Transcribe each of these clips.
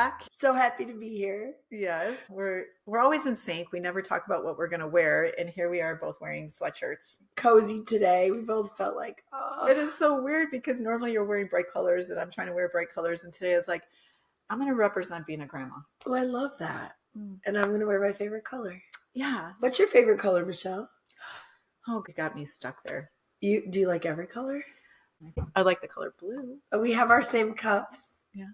back. So happy to be here. Yes, we're always in sync. We never talk about what we're going to wear, and here we are both wearing sweatshirts. Cozy today. We both felt like, oh. It is so weird because normally you're wearing bright colors, and I'm trying to wear bright colors, and today I was like, I'm going to represent being a grandma. Oh, I love that. And I'm going to wear my favorite color. Yeah. What's your favorite color, Michelle? Oh, you got me stuck there. Do you like every color? I like the color blue. Oh, we have our same cups. Yeah.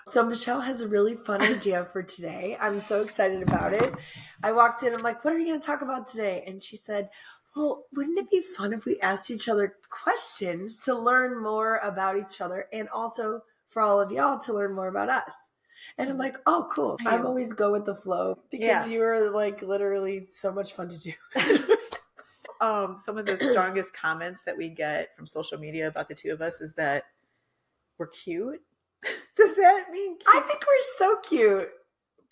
So Michelle has a really fun idea for today. I'm so excited about it. I walked in, I'm like, what are we going to talk about today? And she said, well, wouldn't it be fun if we asked each other questions to learn more about each other and also for all of y'all to learn more about us? And I'm like, oh, cool. I always go with the flow because you are like literally so much fun to do. Some of the strongest comments that we get from social media about the two of us is that we're cute. Does that mean cute? I think we're so cute.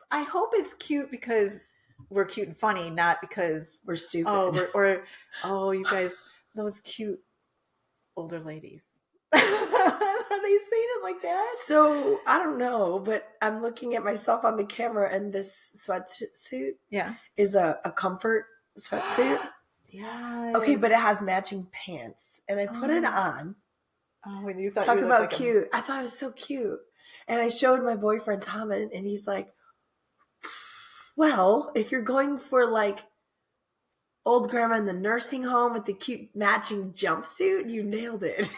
I hope it's cute because we're cute and funny, not because we're stupid. Oh, you guys, those cute older ladies. Are they saying it like that? So I don't know, but I'm looking at myself on the camera, and this sweatsuit is a comfort sweatsuit. Yeah. Okay, but it has matching pants, and I put it on. Oh, and you thought talk about cute. I thought it was so cute. And I showed my boyfriend Tom, and he's like, well, if you're going for like old grandma in the nursing home with the cute matching jumpsuit, you nailed it.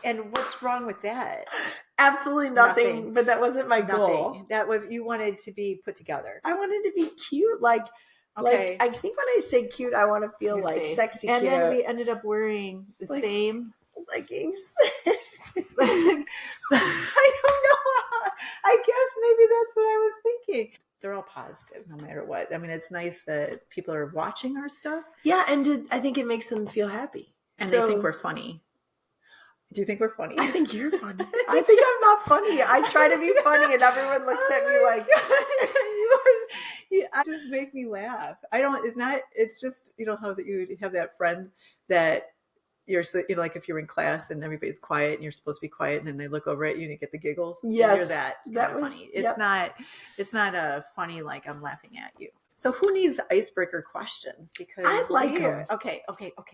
And what's wrong with that? Absolutely nothing. But that wasn't my goal. That was, you wanted to be put together. I wanted to be cute. Like I think when I say cute, I want to feel sexy and cute. And then we ended up wearing the same leggings. I don't know. I guess maybe that's what I was thinking. They're all positive no matter what. I mean, it's nice that people are watching our stuff. Yeah, and I think it makes them feel happy. And they think we're funny. Do you think we're funny? I think you're funny. I think I'm not funny. I try to be funny and everyone looks at me like, you just make me laugh. It's just, how that you have that friend that you're, like if you're in class and everybody's quiet and you're supposed to be quiet and then they look over at you and you get the giggles. Yes. You're that was funny. It's not a funny, like I'm laughing at you. So who needs the icebreaker questions? Because I like them. Okay.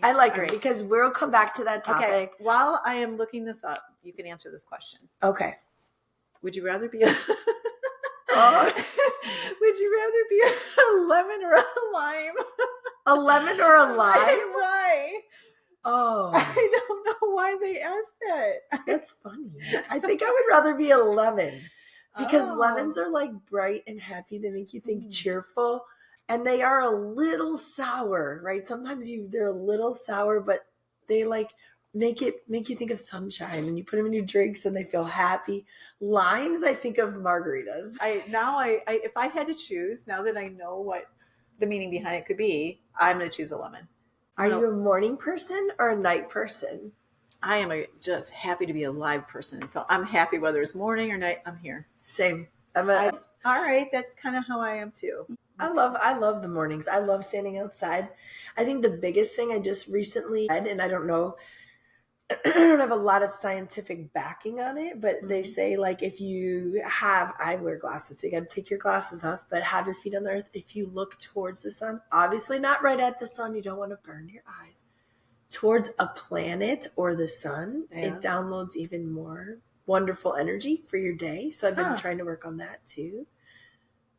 I like them because we'll come back to that topic. Okay. While I am looking this up, you can answer this question. Okay. Would you rather be would you rather be a lemon or a lime? A lemon or a lime? Why? Oh. I don't know why they asked that. That's funny. I think I would rather be a lemon because lemons are like bright and happy. They make you think cheerful. And they are a little sour, right? Sometimes they're a little sour, but they like make you think of sunshine, and you put them in your drinks and they feel happy. Limes, I think of margaritas. If I had to choose, now that I know what the meaning behind it could be, I'm going to choose a lemon. Are you a morning person or a night person? I am just happy to be a live person. So I'm happy whether it's morning or night, I'm here. Same. All right. That's kind of how I am too. I love the mornings. I love standing outside. I think the biggest thing I just recently read, and I don't have a lot of scientific backing on it, but they say like I wear glasses, so you got to take your glasses off, but have your feet on the earth. If you look towards the sun, obviously not right at the sun, you don't want to burn your eyes, towards a planet or the sun, it downloads even more wonderful energy for your day. So I've been trying to work on that too.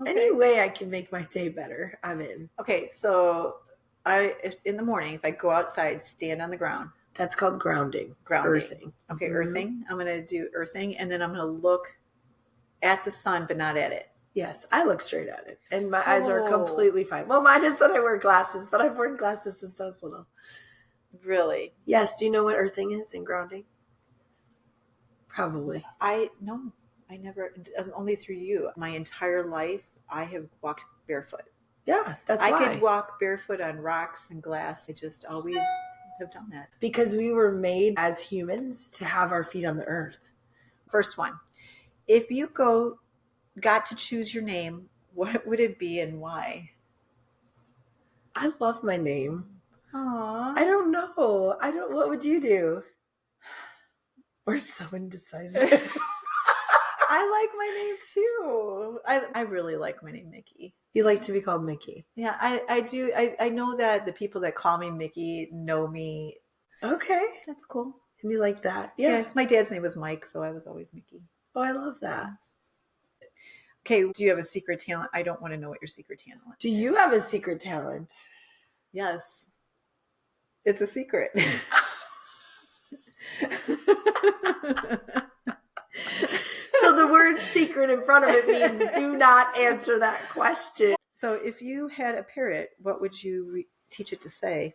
Okay. Any way I can make my day better, I'm in. Okay, so in the morning, if I go outside, stand on the ground. That's called grounding. Earthing. Okay, earthing. I'm going to do earthing, and then I'm going to look at the sun, but not at it. Yes, I look straight at it, and my eyes are completely fine. Well, mine is that I wear glasses, but I've worn glasses since I was little. Really? Yes. Do you know what earthing is and grounding? Probably. No. I never, only through you. My entire life, I have walked barefoot. Yeah, that's why. I could walk barefoot on rocks and glass. I just always have done that. Because we were made as humans to have our feet on the earth. First one. If you got to choose your name, what would it be and why? I love my name. Aww. I don't know. What would you do? We're so indecisive. I like my name too. I really like my name, Mickey. You like to be called Mickey. Yeah, I do. I know that the people that call me Mickey know me. Okay. That's cool. And you like that? Yeah, Yeah. it's my dad's name was Mike, so I was always Mickey. Oh, I love that. Okay, do you have a secret talent? I don't want to know what your secret talent is. Do you have a secret talent? Yes. It's a secret. So the word secret in front of it means do not answer that question. So if you had a parrot, what would you teach it to say?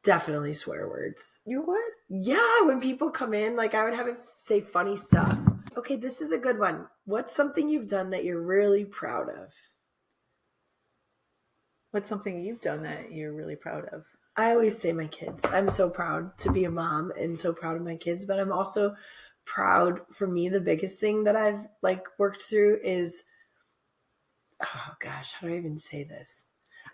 Definitely swear words. You would? Yeah, when people come in, like I would have it say funny stuff. Okay, this is a good one. What's something you've done that you're really proud of? What's something you've done that you're really proud of? I always say my kids. I'm so proud to be a mom and so proud of my kids, but I'm also proud. For me, the biggest thing that I've like worked through is, oh gosh, how do I even say this?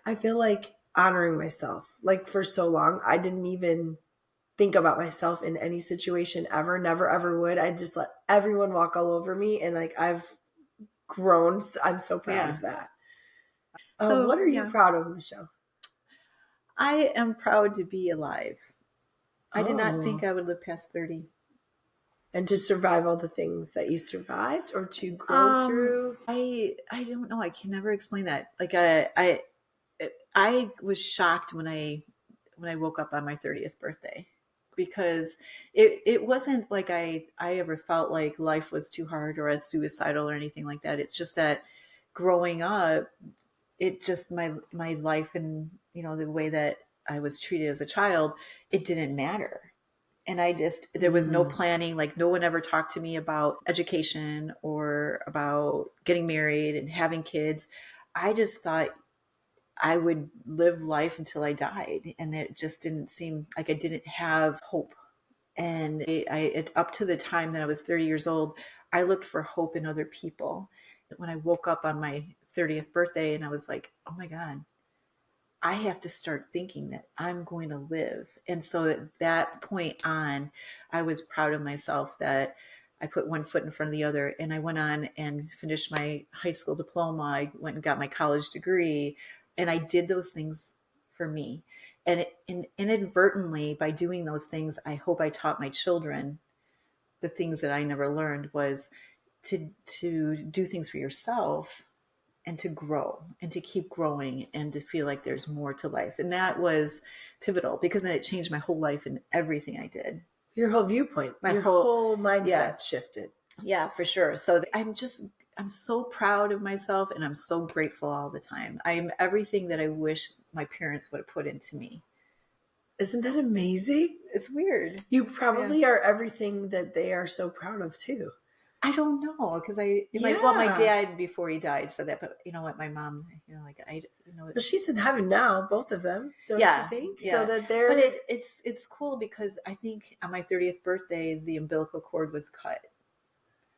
I feel like honoring myself. Like for so long, I didn't even think about myself in any situation ever, never ever would. I just let everyone walk all over me, and like I've grown. I'm so proud of that. So what are you proud of, Michelle? I am proud to be alive. I did not think I would live past 30. And to survive all the things that you survived, or to grow through? I don't know. I can never explain that. Like I was shocked when I woke up on my 30th birthday, because it wasn't like I ever felt like life was too hard or as suicidal or anything like that. It's just that growing up, it just my life and the way that I was treated as a child, it didn't matter. And there was no planning. Like no one ever talked to me about education or about getting married and having kids. I just thought I would live life until I died. And it just didn't seem like I didn't have hope. And up to the time that I was 30 years old, I looked for hope in other people. When I woke up on my 30th birthday, and I was like, oh my God, I have to start thinking that I'm going to live. And so at that point on, I was proud of myself that I put one foot in front of the other, and I went on and finished my high school diploma. I went and got my college degree, and I did those things for me. And inadvertently, by doing those things, I hope I taught my children the things that I never learned, was to do things for yourself and to grow and to keep growing and to feel like there's more to life. And that was pivotal, because then it changed my whole life and everything I did. Your whole viewpoint, your whole mindset shifted. Yeah, for sure. So I'm so proud of myself, and I'm so grateful all the time. I'm everything that I wish my parents would have put into me. Isn't that amazing? It's weird. You probably are everything that they are so proud of too. I don't know, because my dad, before he died, said that, but you know what, my mom, But she's in heaven now, both of them, don't you think? Yeah. So that they're. But it's cool, because I think on my 30th birthday, the umbilical cord was cut.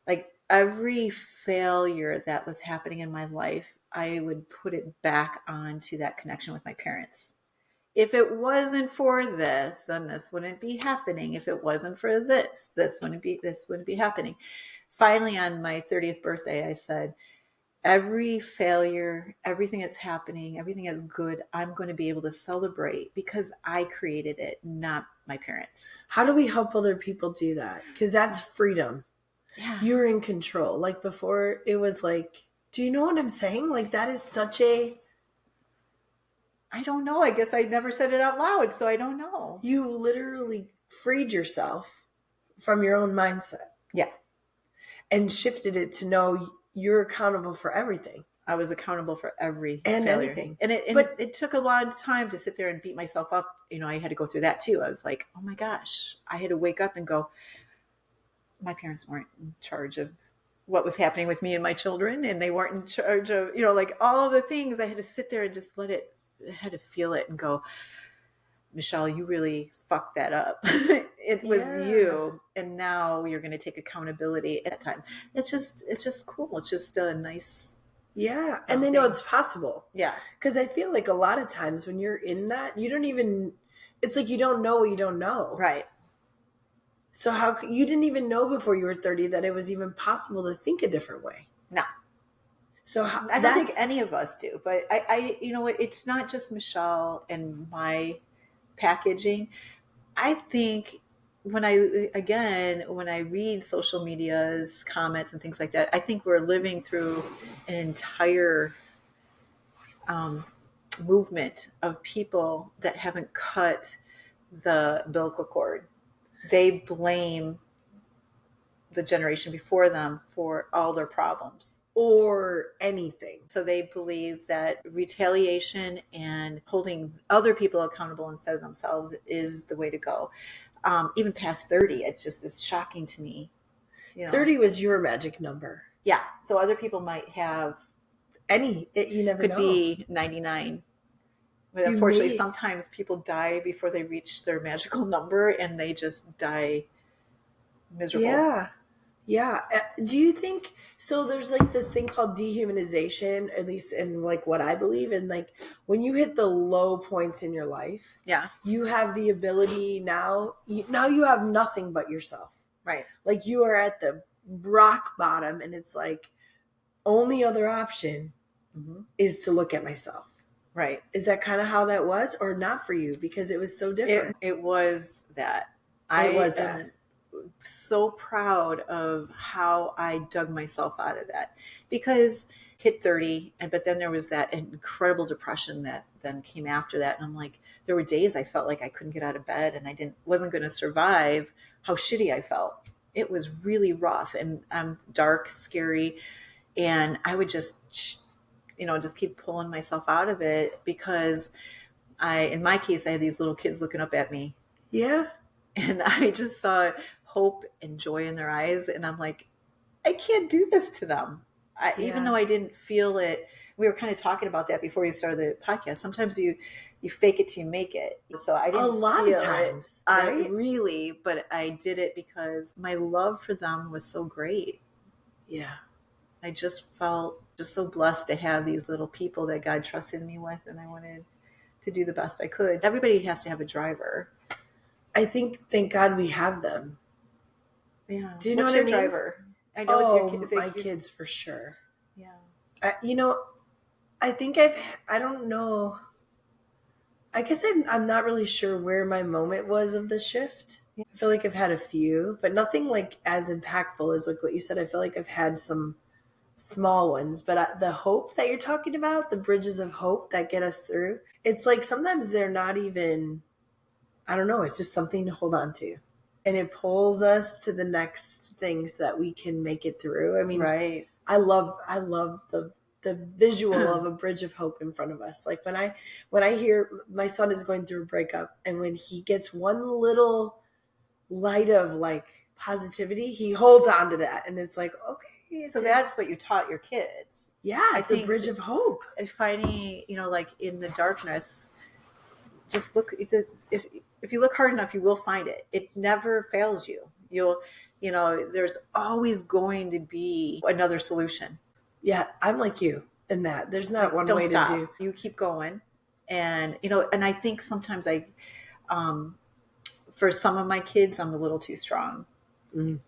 Like every failure that was happening in my life, I would put it back onto that connection with my parents. If it wasn't for this, then this wouldn't be happening. If it wasn't for this wouldn't be happening. Finally, on my 30th birthday, I said, every failure, everything that's happening, everything that's good, I'm going to be able to celebrate, because I created it, not my parents. How do we help other people do that? Because that's freedom. Yeah. You're in control. Like before, it was like, do you know what I'm saying? Like that is such a... I don't know. I guess I never said it out loud, so I don't know. You literally freed yourself from your own mindset. Yeah. And shifted it to know you're accountable for everything. I was accountable for every and failure. Anything. And it took a long time to sit there and beat myself up. I had to go through that too. I was like, oh my gosh, I had to wake up and go, my parents weren't in charge of what was happening with me and my children. And they weren't in charge of, like all of the things. I had to sit there and just I had to feel it and go, Michelle, you really fucked that up. It was you. And now you're going to take accountability at that time. It's just cool. It's just a nice. Yeah. And they know it's possible. Yeah. Because I feel like a lot of times when you're in that, you don't even, it's like you don't know what you don't know. Right. So you didn't even know before you were 30 that it was even possible to think a different way. No, So I don't think any of us do. But you know what? It's not just Michelle and my packaging. I think when I read social media's comments and things like that, I think we're living through an entire um, movement of people that haven't cut the umbilical cord. They blame the generation before them for all their problems or anything. So they believe that retaliation and holding other people accountable instead of themselves is the way to go. Even past 30, it just is shocking to me. 30 was your magic number. Yeah. So other people might have you never could know. be 99. But unfortunately, sometimes people die before they reach their magical number and they just die miserable. Yeah. Do you think so? There's like this thing called dehumanization, at least in like what I believe in. Like when you hit the low points in your life, you have the ability now you have nothing but yourself. Right. Like you are at the rock bottom and it's like only other option is to look at myself. Right. Is that kind of how that was or not for you? Because it was so different. It was that. So proud of how I dug myself out of that because hit 30 but then there was that incredible depression that then came after that, and I'm like, there were days I felt like I couldn't get out of bed and I wasn't going to survive how shitty I felt. It was really rough and dark, scary, and I would just keep pulling myself out of it because in my case I had these little kids looking up at me, and I just saw hope and joy in their eyes. And I'm like, I can't do this to them. Even though I didn't feel it. We were kind of talking about that before you started the podcast. Sometimes you fake it till you make it. So I didn't a lot of times, right? Really, but I did it because my love for them was so great. Yeah. I just felt just so blessed to have these little people that God trusted me with. And I wanted to do the best I could. Everybody has to have a driver. I think, thank God we have them. Yeah. Do you know what I mean? Driver? I know it's your kids. My kids for sure. Yeah. I think I don't know. I guess I'm not really sure where my moment was of the shift. Yeah. I feel like I've had a few, but nothing like as impactful as like what you said. I feel like I've had some small ones, but the hope that you're talking about, the bridges of hope that get us through, it's like sometimes they're not even, I don't know, it's just something to hold on to. And it pulls us to the next thing so that we can make it through. I mean, right. I love the visual of a bridge of hope in front of us. Like when I hear my son is going through a breakup, and when he gets one little light of like positivity, he holds on to that, and it's like, okay. So that's what you taught your kids. Yeah, it's a bridge of hope. Finding, like in the darkness, just look. If you look hard enough, you will find it. It never fails you. There's always going to be another solution. Yeah, I'm like you in that. There's not one way to do. You keep going. And, and I think sometimes for some of my kids, I'm a little too strong. I'm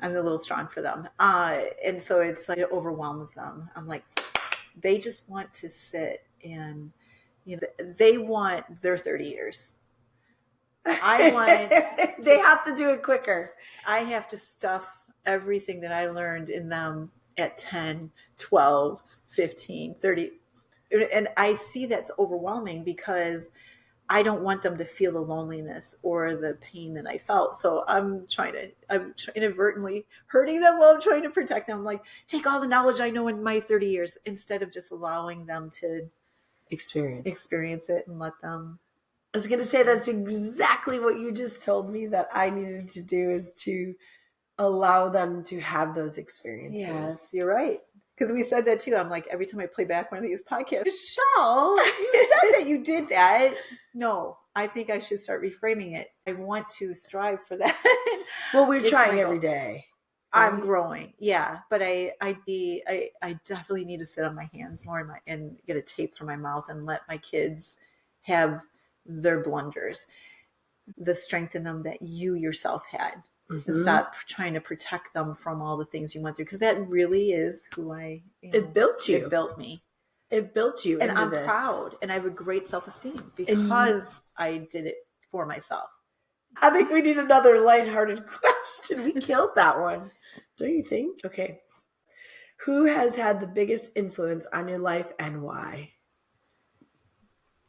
a little strong for them. And so it's like, it overwhelms them. I'm like, they just want to sit and, they want their 30 years. I want they have to do it quicker. I have to stuff everything that I learned in them at 10, 12, 15, 30. And I see that's overwhelming because I don't want them to feel the loneliness or the pain that I felt. So I'm inadvertently hurting them while I'm trying to protect them. I'm like, take all the knowledge I know in my 30 years instead of just allowing them to experience it and let them. I was going to say that's exactly what you just told me that I needed to do, is to allow them to have those experiences. Yes, you're right. Because we said that too. I'm like, every time I play back one of these podcasts, Michelle, you said that you did that. No, I think I should start reframing it. I want to strive for that. Well, we're trying every day. Right? I'm growing. Yeah. But I definitely need to sit on my hands more and get a tape from my mouth and let my kids have their blunders, the strength in them that you yourself had. and stop trying to protect them from all the things you went through. Because that really is who it built you. It built me. It built you. And into I'm this. proud. And I have a great self-esteem because I did it for myself. I think we need another lighthearted question. We killed that one. Don't you think? Okay. Who has had the biggest influence on your life and why?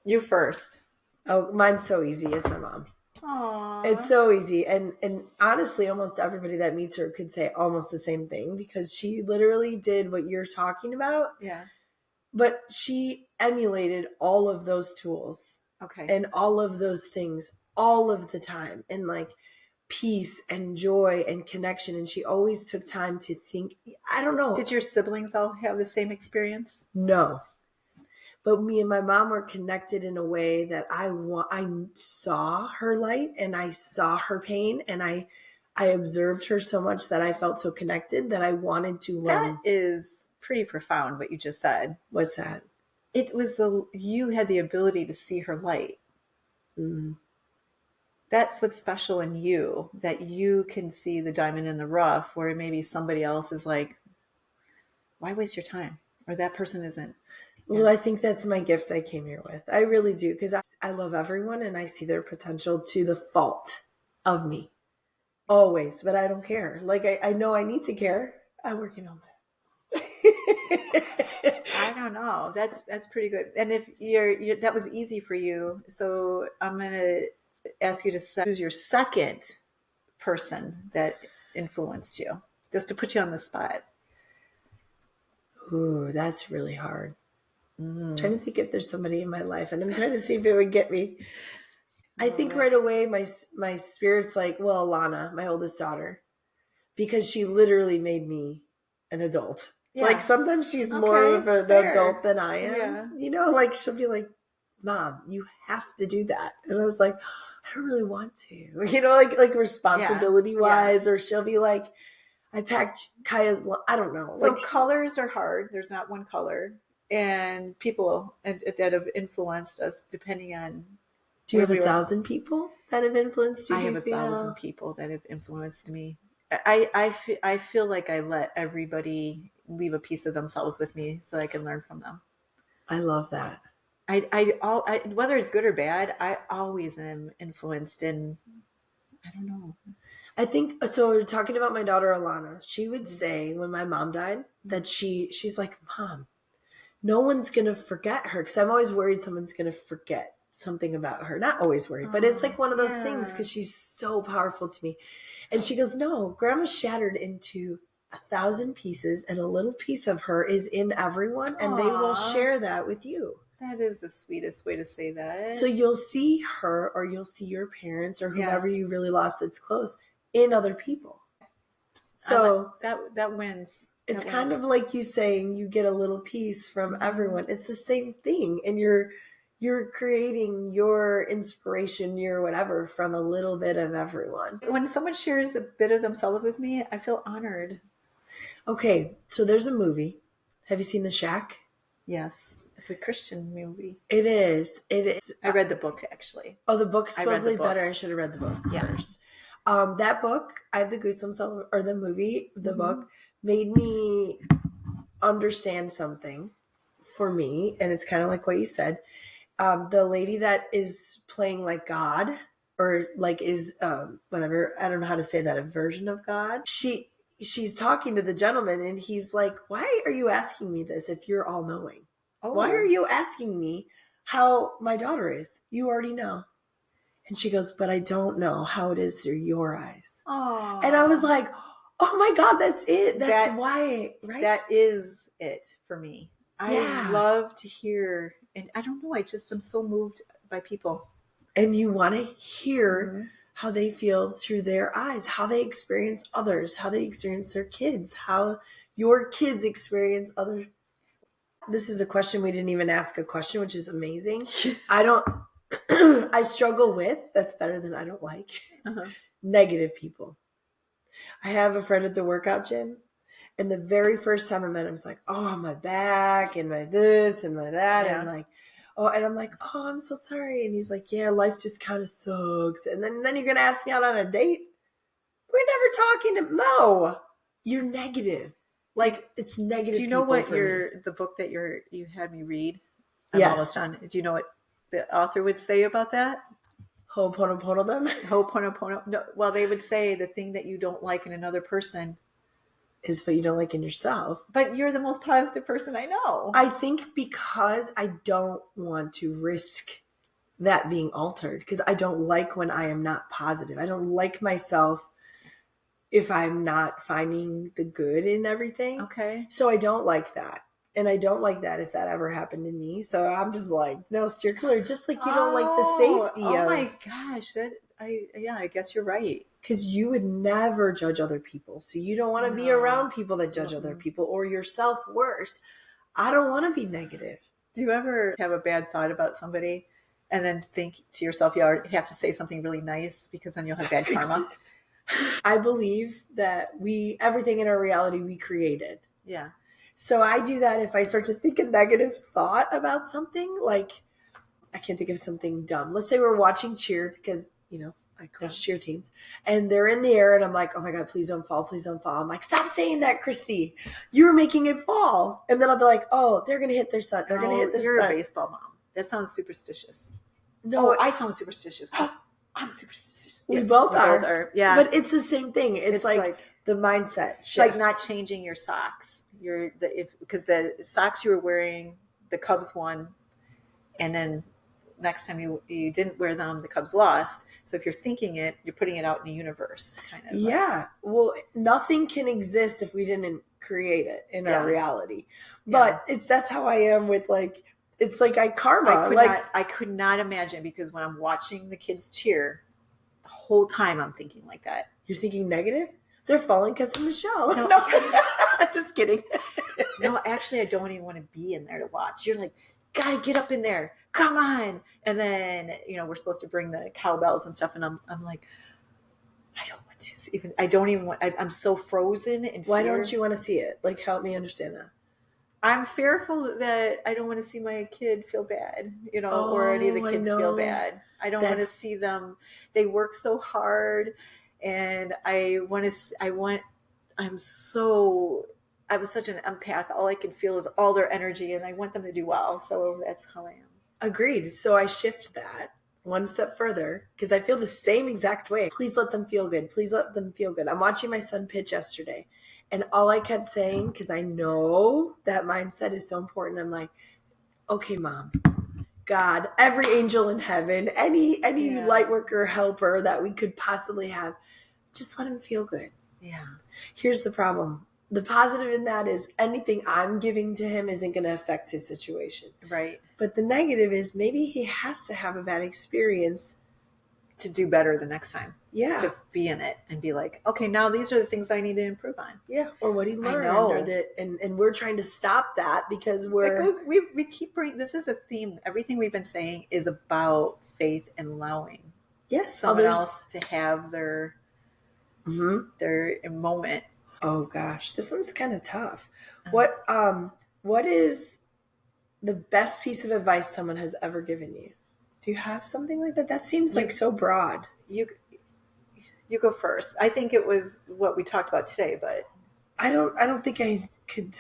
You first. Oh, mine's so easy. It's my mom. Aww. It's so easy. And honestly, almost everybody that meets her could say almost the same thing because she literally did what you're talking about. Yeah. But she emulated all of those tools. Okay. And all of those things all of the time. And like peace and joy and connection. And she always took time to think. I don't know. Did your siblings all have the same experience? No. But me and my mom were connected in a way that I saw her light and I saw her pain and I observed her so much that I felt so connected that I wanted to learn. That is pretty profound what you just said. What's that? It was you had the ability to see her light. Mm-hmm. That's what's special in you, that you can see the diamond in the rough where maybe somebody else is like, why waste your time? Or that person isn't. Well, I think that's my gift I came here with. I really do, because I love everyone and I see their potential to the fault of me. Always, but I don't care. Like, I know I need to care. I'm working on that. I don't know. That's pretty good. And if that was easy for you, so I'm going to ask you to who's your second person that influenced you, just to put you on the spot. Ooh, that's really hard. I'm trying to think if there's somebody in my life, and I'm trying to see if it would get me. I think right away my spirit's like, well, Alana, my oldest daughter, because she literally made me an adult. Yeah. Like sometimes she's more of an adult than I am. Yeah. You know, like she'll be like, Mom, you have to do that. And I was like, I don't really want to. You know, like responsibility wise, or she'll be like, I packed Kaya's, I don't know. So like, colors are hard. There's not one color. And people that have influenced us depending on. Do you have 1,000 people that have influenced you? I have 1,000 people that have influenced me. I feel like I let everybody leave a piece of themselves with me so I can learn from them. I love that. I whether it's good or bad, I always am influenced in, I don't know. I think, so talking about my daughter, Alana, she would say when my mom died that she's like, Mom, no one's going to forget her. Because I'm always worried someone's going to forget something about her. Not always worried, but it's like one of those things because she's so powerful to me. And she goes, no, Grandma shattered into 1,000 pieces and a little piece of her is in everyone and they will share that with you. That is the sweetest way to say that. So you'll see her or you'll see your parents or whoever you really lost that's close in other people. So that wins. It's kind of like you saying you get a little piece from everyone. It's the same thing. And you're creating your inspiration, your whatever, from a little bit of everyone. When someone shares a bit of themselves with me, I feel honored. Okay, so there's a movie. Have you seen The Shack? Yes. It's a Christian movie. It is. I read the book, actually. Oh, the book's supposedly better. I should have read the book first. That book, I have the goosebumps, or the movie, the book, made me understand something for me. And it's kind of like what you said. The lady that is playing like God or like is whatever, I don't know how to say that, a version of God. She's talking to the gentleman and he's like, why are you asking me this if you're all knowing? Oh. Why are you asking me how my daughter is? You already know. And she goes, but I don't know how it is through your eyes. Aww. And I was like, oh my God, that's it. That's why, right? That is it for me. I love to hear, and I don't know, I'm so moved by people. And you want to hear how they feel through their eyes, how they experience others, how they experience their kids, how your kids experience others. This is a question we didn't even ask a question, which is amazing. I struggle with, that's better than I don't like, negative people. I have a friend at the workout gym, and the very first time I met him, I was like, oh, my back and my this and my that. Yeah. And like, and I'm like, oh, I'm so sorry. And he's like, yeah, life just kind of sucks. And then you're going to ask me out on a date? We're never talking to Mo. You're negative. Like, it's negative. Do you know people what for me. the book that you had me read? I'm almost Yes. done. Do you know what the author would say about that? Ho'oponopono them Ho'oponopono. No, well, they would say the thing that you don't like in another person, is what you don't like in yourself. but you're the most positive person I know. I think because I don't want to risk that being altered, because I don't like when I am not positive. I don't like myself if I'm not finding the good in everything. Okay. So I don't like that. And I don't like that if that ever happened to me. So I'm just like, no, steer clear. Just like you don't like the safety oh of. my gosh, I guess you're right. Because you would never judge other people. So you don't want to be No. around people that judge other people, or yourself worse. I don't want to be negative. Do you ever have a bad thought about somebody and then think to yourself, you have to say something really nice because then you'll have bad karma? I believe that everything in our reality we created. Yeah. So I do that if I start to think a negative thought about something. Like, I can't think of something dumb. Let's say we're watching cheer because, I coach cheer teams, and they're in the air, and I'm like, oh my God, please don't fall. Please don't fall. I'm like, stop saying that, Kristy. You're making it fall. And then I'll be like, oh, they're going to hit their son. They're going to hit their son. You're a baseball mom. That sounds superstitious. No, I sound superstitious. I'm superstitious. We Yes, both are. Yeah. But it's the same thing. It's like the mindset shift. It's like not changing your socks. Because the socks you were wearing, the Cubs won, and then next time you didn't wear them, the Cubs lost. So if you're thinking it, you're putting it out in the universe, kind of. Yeah. Well, nothing can exist if we didn't create it in our reality. But that's how I am with it's like karma. I could not imagine, because when I'm watching the kids cheer, the whole time I'm thinking like that. You're thinking negative? They're falling because of Michelle. No. I'm just kidding. No, actually, I don't even want to be in there to watch. You're like, gotta get up in there. Come on. And then, we're supposed to bring the cowbells and stuff. And I'm like, I don't even want, I'm so frozen in fear. Why don't you want to see it? Like, help me understand that. I'm fearful that I don't want to see my kid feel bad, or any of the kids feel bad. I don't want to see them. They work so hard, and I'm such an empath. All I can feel is all their energy, and I want them to do well. So that's how I am. Agreed. So I shift that one step further, because I feel the same exact way. Please let them feel good. Please let them feel good. I'm watching my son pitch yesterday, and all I kept saying, because I know that mindset is so important, I'm like, okay, Mom, God, every angel in heaven, any light worker, helper that we could possibly have, just let him feel good. Yeah. Here's the problem. The positive in that is anything I'm giving to him isn't going to affect his situation. Right. But the negative is maybe he has to have a bad experience to do better the next time. Yeah. To be in it and be like, okay, now these are the things I need to improve on. Yeah. Or what he learned. And we're trying to stop that because we keep bringing, this is a theme. Everything we've been saying is about faith and allowing someone else to have their moment. Oh gosh, this one's kind of tough. What is the best piece of advice someone has ever given you? Do you have something like that? That seems like so broad. You go first. I think it was what we talked about today, but I don't think I could.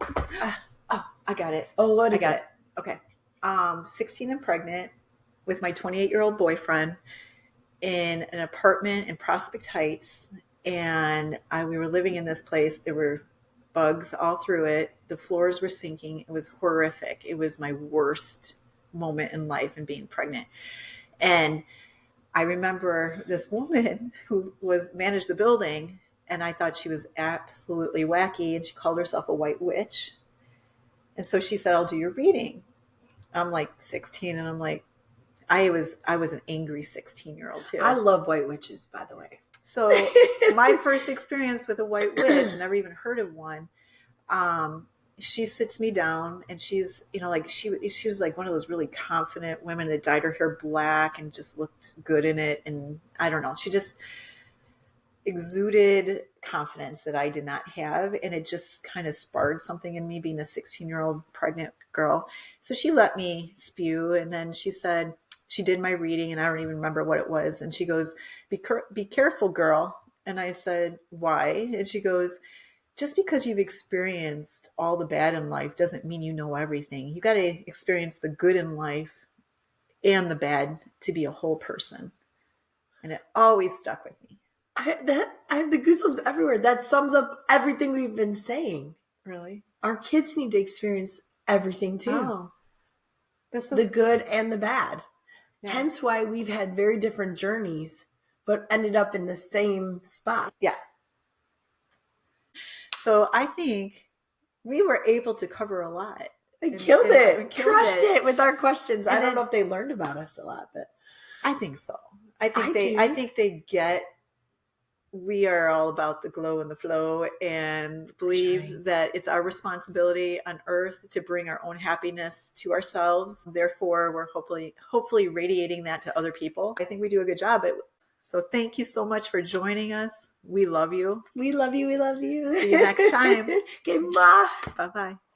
I got it. Oh, what is I got it? Okay. 16 and pregnant with my 28-year-old boyfriend in an apartment in Prospect Heights. And we were living in this place. There were bugs all through it. The floors were sinking. It was horrific. It was my worst moment in life in being pregnant. And I remember this woman who managed the building, and I thought she was absolutely wacky. And she called herself a white witch. And so she said, I'll do your reading. I'm like 16, and I'm like, I was an angry 16-year-old too. I love white witches, by the way. So my first experience with a white witch, I never even heard of one. She sits me down, and she's, she was like one of those really confident women that dyed her hair black and just looked good in it. And I don't know, she just exuded confidence that I did not have. And it just kind of sparred something in me, being a 16-year-old pregnant girl. So she let me spew. And then she said, she did my reading, and I don't even remember what it was. And she goes, be careful, girl. And I said, why? And she goes, just because you've experienced all the bad in life doesn't mean you know everything. You got to experience the good in life and the bad to be a whole person. And it always stuck with me. I have the goosebumps everywhere. That sums up everything we've been saying. Really? Our kids need to experience everything too. Oh, that's the good and the bad. Yeah. Hence why we've had very different journeys, but ended up in the same spot. Yeah. So I think we were able to cover a lot. They killed it. Crushed it with our questions. I don't know if they learned about us a lot, but I think so. I think they get we are all about the glow and the flow, and believe that it's our responsibility on earth to bring our own happiness to ourselves. Therefore, we're hopefully radiating that to other people. I think we do a good job. So thank you so much for joining us. We love you. We love you. We love you. See you next time. Okay, bye. Bye-bye.